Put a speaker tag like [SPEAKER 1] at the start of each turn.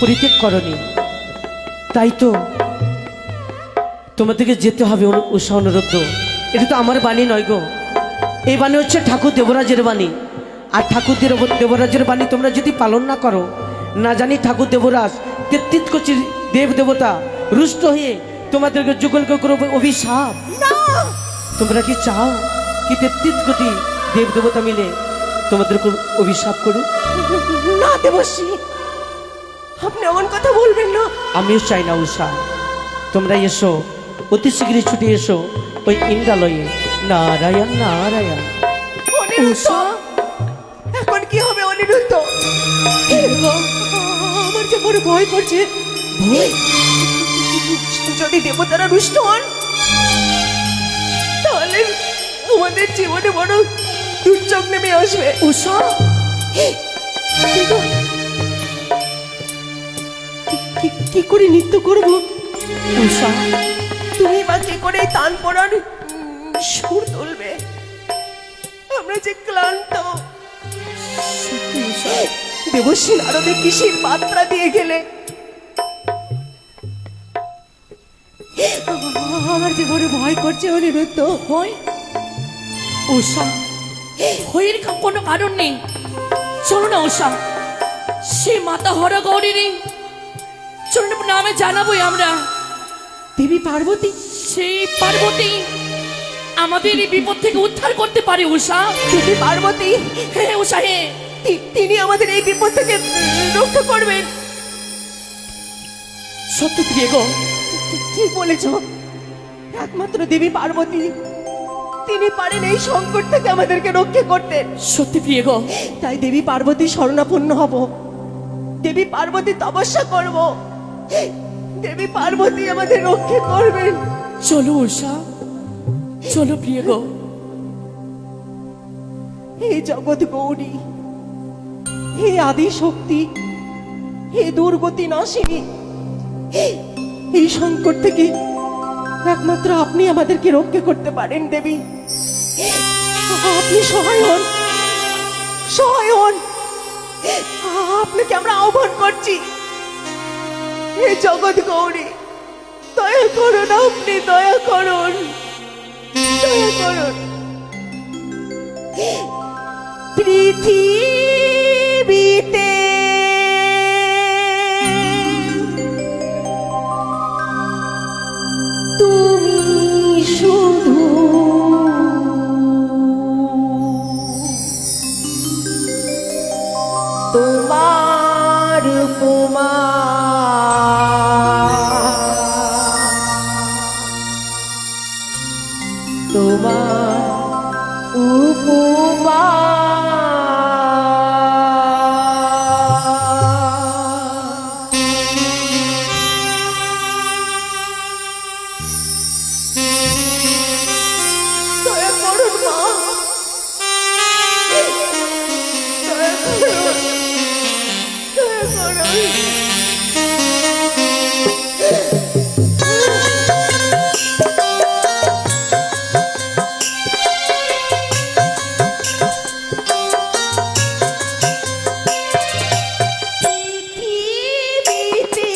[SPEAKER 1] পরিত্যাগ করনি, তাই তো তোমাদেরকে যেতে হবে উষা অনুরুদ্ধ। এটা তো আমার বাণী নয় গো, এই বাণী হচ্ছে ঠাকুর দেবরাজের বাণী। আর ঠাকুর দেবরাজের বাণী তোমরা যদি পালন না করো, না জানি ঠাকুর দেবরাজ 33 কোটি দেব দেবতা রুষ্ট হয়ে তোমাদেরকে যুগলকে করবে অভিশাপ। তোমরা কি চাও কি 33 কোটি দেব দেবতা মিলে তোমাদেরকে অভিশাপ করুক?
[SPEAKER 2] না দেবশ্রী, আপনি এমন কথা বলবেন না।
[SPEAKER 1] আমিও চাই না উষা, তোমরা এসো, অতি শীঘ্রই ছুটে এসো ওই ইন্দ্রালয়ে। নারায়ণ নারায়ণ।
[SPEAKER 2] অনিরুদ্ধ, এখন কি হবে অনিরুদ্ধ? আমার যে বড় ভয় করছে। ভয়? যদি দেবতারা রুষ্ট হন তাহলে আমাদের জীবনে বড় দুর্যোগ নেমে আসবে।
[SPEAKER 1] উষা,
[SPEAKER 2] কি করে নৃত্য করবো?
[SPEAKER 1] উষা,
[SPEAKER 2] তুমি বা কি করে তান পড়ার সুর তুলবে? আমরা যে ক্লান্ত। দেবশ্রী নারদে কিসের মাত্রা দিয়ে গেলে? আমার যে বড় ভয় করছে অনিরুদ্ধ।
[SPEAKER 3] ভয়? উষা, ভয়ের কোনো কারণ নেই। চলো না উষা, সে মাতা হরা গৌরীর চরণ নামে জানাবোই আমরা।
[SPEAKER 2] দেবী পার্বতী?
[SPEAKER 3] সেই পার্বতী আমাদের এই বিপদ থেকে উদ্ধার করতে পারে উষা।
[SPEAKER 2] দেবী পার্বতী?
[SPEAKER 3] হ্যাঁ উষা, হে,
[SPEAKER 2] তিনি আমাদের এই বিপদ থেকে রক্ষা করবেন।
[SPEAKER 3] সত্য প্রিয় গো,
[SPEAKER 2] ঠিক বলেছ। একমাত্র দেবী পার্বতী, তিনি পারেন এই সংকট থেকে আমাদেরকে রক্ষা করতে।
[SPEAKER 3] সত্যি প্রিয় গো,
[SPEAKER 2] তাই দেবী পার্বতী শরণাপন্ন হব, দেবী পার্বতী তপস্যা করব, দেবী পার্বতী আমাদের রক্ষা করবেন।
[SPEAKER 3] চলো উষা, চলো প্রিয় গো।
[SPEAKER 2] হে জগৎ গৌরী, হে আদি শক্তি, হে দুর্গতি নাশিনী, এই সংকট থেকে একমাত্র আপনি আমাদেরকে রক্ষা করতে পারেন দেবী। আপনি সহায় হন, সহায় হন। আপনাকে আমরা আহ্বান করছি। হে জগৎ গৌরী, দয়া করুন, আপনি দয়া করুন, দয়া করুন। পৃথিবীতে তুমি শুধু তোমার তোমার উপমা। দয়া করুন মা, দয়া করুন, দয়া করুন। পৃথিবীতে